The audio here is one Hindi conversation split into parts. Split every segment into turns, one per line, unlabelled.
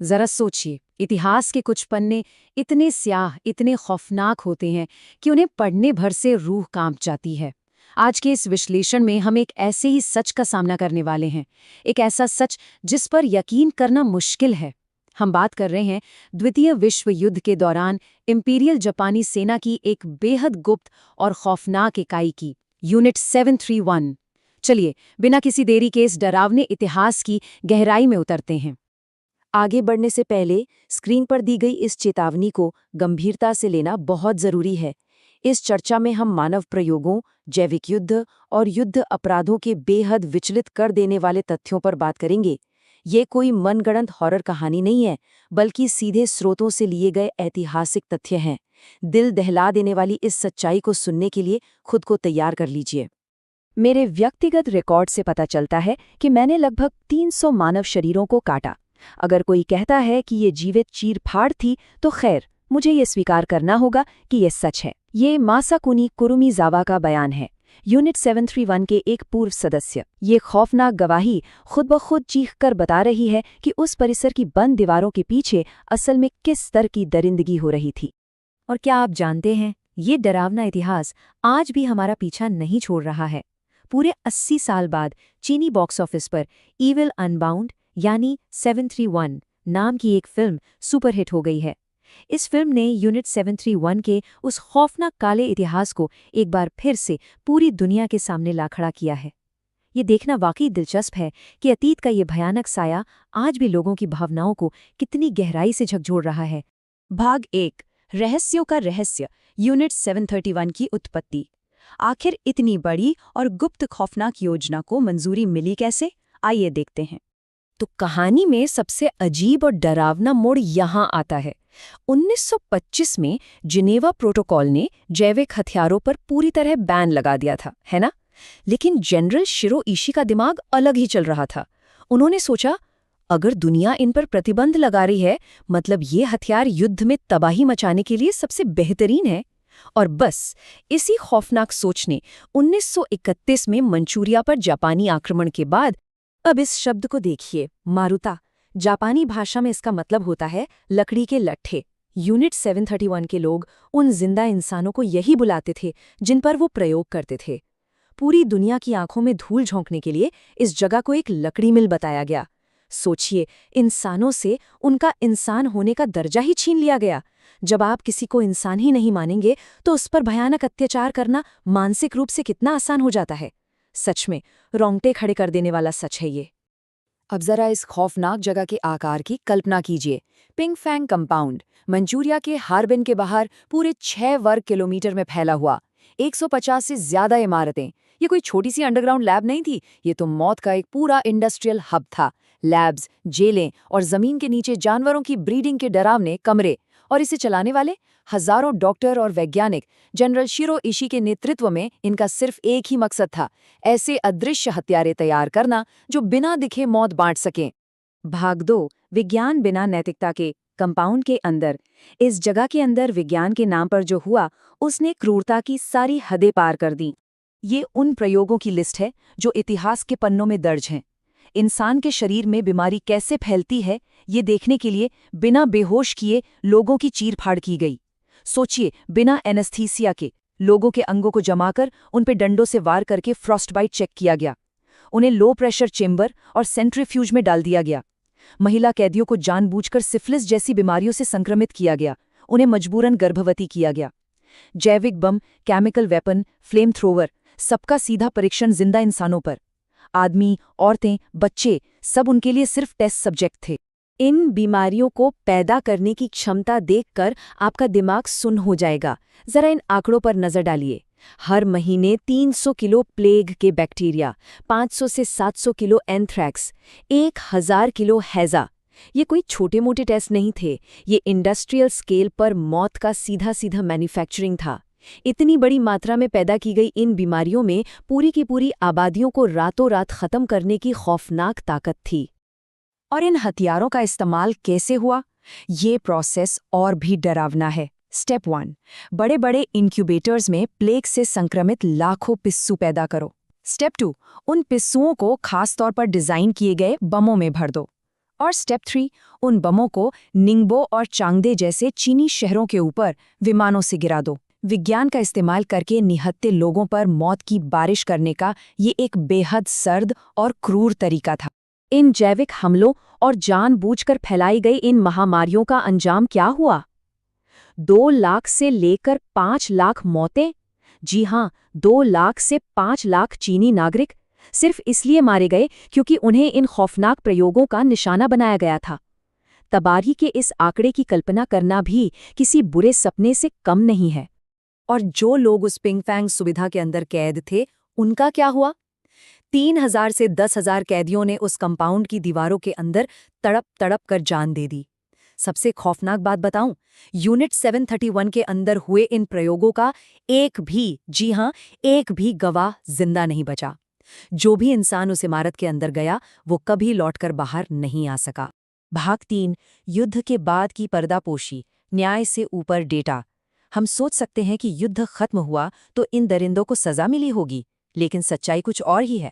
जरा सोचिए, इतिहास के कुछ पन्ने इतने स्याह, इतने खौफनाक होते हैं कि उन्हें पढ़ने भर से रूह कांप जाती है। आज के इस विश्लेषण में हम एक ऐसे ही सच का सामना करने वाले हैं, एक ऐसा सच जिस पर यकीन करना मुश्किल है। हम बात कर रहे हैं द्वितीय विश्व युद्ध के दौरान इंपीरियल जापानी सेना की एक बेहद गुप्त और खौफनाक इकाई की, यूनिट 731। चलिए, बिना किसी देरी के इस डरावने इतिहास की गहराई में उतरते हैं।
आगे बढ़ने से पहले स्क्रीन पर दी गई इस चेतावनी को गंभीरता से लेना बहुत जरूरी है। इस चर्चा में हम मानव प्रयोगों, जैविक युद्ध और युद्ध अपराधों के बेहद विचलित कर देने वाले तथ्यों पर बात करेंगे। ये कोई मनगढ़ंत हॉरर कहानी नहीं है, बल्कि सीधे स्रोतों से लिए गए ऐतिहासिक तथ्य हैं। दिल दहला देने वाली इस सच्चाई को सुनने के लिए खुद को तैयार कर लीजिए। मेरे व्यक्तिगत रिकॉर्ड से पता चलता है कि मैंने लगभग 300 मानव शरीरों को काटा। अगर कोई कहता है कि ये जीवित चीर-फाड़ थी, तो खैर, मुझे ये स्वीकार करना होगा कि ये सच है। ये मासाकुनी कुरुमिजावा का बयान है, यूनिट 731 के एक पूर्व सदस्य। ये खौफनाक गवाही खुद ब खुद चीख कर बता रही है कि उस परिसर की बंद दीवारों के पीछे असल में किस स्तर की दरिंदगी हो रही थी।
और क्या आप जानते हैं, ये डरावना इतिहास आज भी हमारा पीछा नहीं छोड़ रहा है। पूरे 80 साल बाद चीनी बॉक्स ऑफिस पर ईविल अनबाउंड यानी 731 नाम की एक फिल्म सुपरहिट हो गई है। इस फिल्म ने यूनिट 731 के उस खौफनाक काले इतिहास को एक बार फिर से पूरी दुनिया के सामने ला खड़ा किया है। ये देखना वाकई दिलचस्प है कि अतीत का ये भयानक साया आज भी लोगों की भावनाओं को कितनी गहराई से झकझोर रहा है। भाग 1, रहस्यों का रहस्य, यूनिट 731 की उत्पत्ति। आखिर इतनी बड़ी और गुप्त खौफनाक योजना को मंजूरी मिली कैसे? आइए देखते हैं।
तो कहानी में सबसे अजीब और डरावना मोड़ यहाँ आता है। 1925 में जिनेवा प्रोटोकॉल ने जैविक हथियारों पर पूरी तरह बैन लगा दिया था, है ना? लेकिन जनरल शिरो इशी का दिमाग अलग ही चल रहा था। उन्होंने सोचा, अगर दुनिया इन पर प्रतिबंध लगा रही है, मतलब ये हथियार युद्ध में तबाही मचाने के लिए सबसे बेहतरीन है। और बस इसी खौफनाक सोच ने 1931 में मंचूरिया पर जापानी आक्रमण के बाद, अब इस शब्द को देखिए, मारुता। जापानी भाषा में इसका मतलब होता है लकड़ी के लट्ठे। यूनिट 731 के लोग उन जिंदा इंसानों को यही बुलाते थे जिन पर वो प्रयोग करते थे। पूरी दुनिया की आंखों में धूल झोंकने के लिए इस जगह को एक लकड़ी मिल बताया गया। सोचिए, इंसानों से उनका इंसान होने का दर्जा ही छीन लिया गया। जब आप किसी को इंसान ही नहीं मानेंगे, तो उस पर भयानक अत्याचार करना मानसिक रूप से कितना आसान हो जाता है। सच में रोंगटे खड़े कर देने वाला सच है ये। अब जरा इस खौफनाक जगह के आकार की कल्पना कीजिए। पिंग फैंग कंपाउंड, मंचूरिया के हार्बिन के बाहर पूरे 6 वर्ग किलोमीटर में फैला हुआ, 150 से ज्यादा इमारतें। ये कोई छोटी सी अंडरग्राउंड लैब नहीं थी, ये तो मौत का एक पूरा इंडस्ट्रियल हब था। लैब्स, जेलें और जमीन के नीचे जानवरों की ब्रीडिंग के डरावने कमरे। और इसे चलाने वाले हजारों डॉक्टर और वैज्ञानिक। जनरल शिरो इशी के नेतृत्व में इनका सिर्फ एक ही मकसद था, ऐसे अदृश्य हथियारे तैयार करना जो बिना दिखे मौत बांट सकें। भाग 2, विज्ञान बिना नैतिकता के। कंपाउंड के अंदर, इस जगह के अंदर विज्ञान के नाम पर जो हुआ, उसने क्रूरता की सारी हदें पार कर दी। ये उन प्रयोगों की लिस्ट है जो इतिहास के पन्नों में दर्ज हैं। इंसान के शरीर में बीमारी कैसे फैलती है, ये देखने के लिए बिना बेहोश किए लोगों की चीर-फाड़ की गई। सोचिए, बिना एनेस्थीसिया के लोगों के अंगों को जमाकर उन पे डंडों से वार करके फ्रॉस्टबाइट चेक किया गया। उन्हें लो प्रेशर चेंबर और सेंट्रीफ्यूज में डाल दिया गया। महिला कैदियों को जानबूझकर सिफिलिस जैसी बीमारियों से संक्रमित किया गया। उन्हें मजबूरन गर्भवती किया गया। जैविक बम, केमिकल वेपन, फ्लेम थ्रोवर, सबका सीधा परीक्षण जिंदा इंसानों पर। आदमी, औरतें, बच्चे, सब उनके लिए सिर्फ टेस्ट सब्जेक्ट थे। इन बीमारियों को पैदा करने की क्षमता देखकर आपका दिमाग सुन्न हो जाएगा। जरा इन आंकड़ों पर नजर डालिए। हर महीने 300 किलो प्लेग के बैक्टीरिया, 500 से 700 किलो एंथ्रैक्स, 1000 किलो हैजा। ये कोई छोटे मोटे टेस्ट नहीं थे, ये इंडस्ट्रियल स्केल पर मौत का सीधा सीधा मैन्युफैक्चरिंग था। इतनी बड़ी मात्रा में पैदा की गई इन बीमारियों में पूरी की पूरी आबादियों को रातों रात खत्म करने की खौफनाक ताकत थी। और इन हथियारों का इस्तेमाल कैसे हुआ, ये प्रोसेस और भी डरावना है। स्टेप 1, बड़े बड़े इंक्यूबेटर्स में प्लेग से संक्रमित लाखों पिस्सू पैदा करो। स्टेप 2, उन पिस्सुओं को खास तौर पर डिजाइन किए गए बमों में भर दो। और स्टेप 3, उन बमों को निंगबो और चांगदे जैसे चीनी शहरों के ऊपर विमानों से गिरा दो। विज्ञान का इस्तेमाल करके निहत्थे लोगों पर मौत की बारिश करने का ये एक बेहद सर्द और क्रूर तरीका था।
इन जैविक हमलों और जानबूझकर फैलाई गई इन महामारियों का अंजाम क्या हुआ? 2 लाख से लेकर 5 लाख मौतें। जी हाँ, 2 लाख से 5 लाख चीनी नागरिक सिर्फ इसलिए मारे गए क्योंकि उन्हें इन खौफनाक प्रयोगों का निशाना बनाया गया था। तबाही के इस आंकड़े की कल्पना करना भी किसी बुरे सपने से कम नहीं है।
और जो लोग उस पिंगफैंग सुविधा के अंदर कैद थे, उनका क्या हुआ? 3000 से 10,000 कैदियों ने उस कंपाउंड की दीवारों के अंदर तड़प तड़प कर जान दे दी। सबसे खौफनाक बात बताऊं, यूनिट 731 के अंदर हुए इन प्रयोगों का एक भी, जी हां, एक भी गवाह जिंदा नहीं बचा। जो भी इंसान उस इमारत के अंदर गया, वो कभी लौटकर बाहर नहीं आ सका।
भाग 3, युद्ध के बाद की पर्दापोशी, न्याय से ऊपर डेटा। हम सोच सकते हैं कि युद्ध खत्म हुआ तो इन दरिंदों को सजा मिली होगी, लेकिन सच्चाई कुछ और ही है।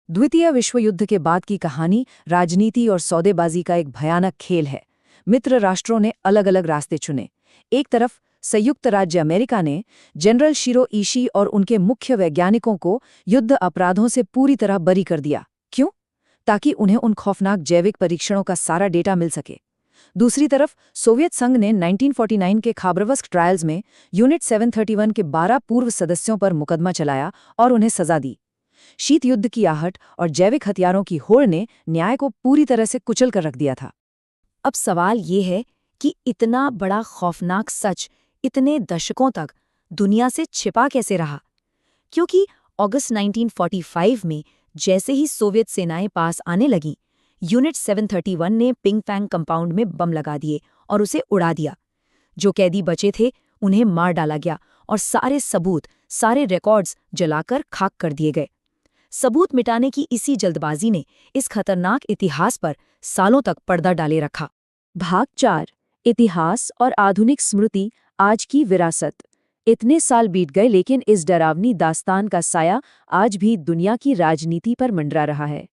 द्वितीय विश्व युद्ध के बाद की कहानी राजनीति और सौदेबाजी का एक भयानक खेल है। मित्र राष्ट्रों ने अलग अलग रास्ते चुने। एक तरफ संयुक्त राज्य अमेरिका ने जनरल शिरो इशी और उनके मुख्य वैज्ञानिकों को युद्ध अपराधों से पूरी तरह बरी कर दिया। क्यों? ताकि उन्हें उन खौफनाक जैविक परीक्षणों का सारा डेटा मिल सके। दूसरी तरफ सोवियत संघ ने 1949 के खाबरोवस्क ट्रायल्स में यूनिट 731 के 12 पूर्व सदस्यों पर मुकदमा चलाया और उन्हें सजा दी। शीत युद्ध की आहट और जैविक हथियारों की होड़ ने न्याय को पूरी तरह से कुचल कर रख दिया था।
अब सवाल ये है कि इतना बड़ा खौफनाक सच इतने दशकों तक दुनिया से छिपा कैसे रहा? क्योंकि अगस्त 1945 में जैसे ही सोवियत सेनाएं पास आने लगीं, यूनिट 731 ने पिंगफैंग कंपाउंड में बम लगा दिए और उसे उड़ा दिया। जो कैदी बचे थे, उन्हें मार डाला गया और सारे सबूत, सारे रिकॉर्ड्स जलाकर खाक कर दिए गए। सबूत मिटाने की इसी जल्दबाजी ने इस खतरनाक इतिहास पर सालों तक पर्दा डाले रखा।
भाग 4, इतिहास और आधुनिक स्मृति, आज की विरासत। इतने साल बीत गए लेकिन इस डरावनी दास्तान का साया आज भी दुनिया की राजनीति पर मंडरा रहा है।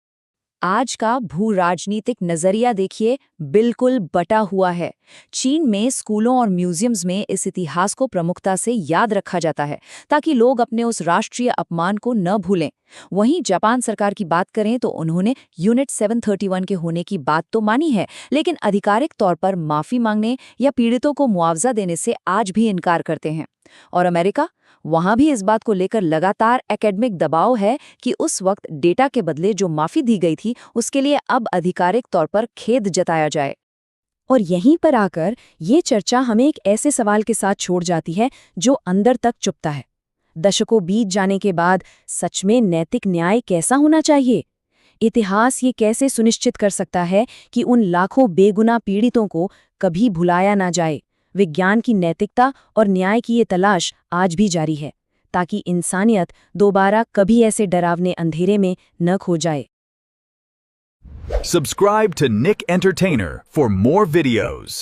आज का भू राजनीतिक नजरिया देखिए, बिल्कुल बटा हुआ है। चीन में स्कूलों और म्यूजियम्स में इस इतिहास को प्रमुखता से याद रखा जाता है ताकि लोग अपने उस राष्ट्रीय अपमान को न भूलें। वहीं जापान सरकार की बात करें तो उन्होंने यूनिट 731 के होने की बात तो मानी है, लेकिन आधिकारिक तौर पर माफी मांगने या पीड़ितों को मुआवजा देने से आज भी इनकार करते हैं। और अमेरिका, वहां भी इस बात को लेकर लगातार एकेडमिक दबाव है कि उस वक्त डेटा के बदले जो माफी दी गई थी उसके लिए अब आधिकारिक तौर पर खेद जताया जाए।
और यहीं पर आकर ये चर्चा हमें एक ऐसे सवाल के साथ छोड़ जाती है जो अंदर तक चुभता है। दशकों बीत जाने के बाद सच में नैतिक न्याय कैसा होना चाहिए? इतिहास ये कैसे सुनिश्चित कर सकता है कि उन लाखों बेगुनाह पीड़ितों को कभी भुलाया ना जाए? विज्ञान की नैतिकता और न्याय की ये तलाश आज भी जारी है, ताकि इंसानियत दोबारा कभी ऐसे डरावने अंधेरे में न खो जाए।
Subscribe to Nick Entertainer for more videos.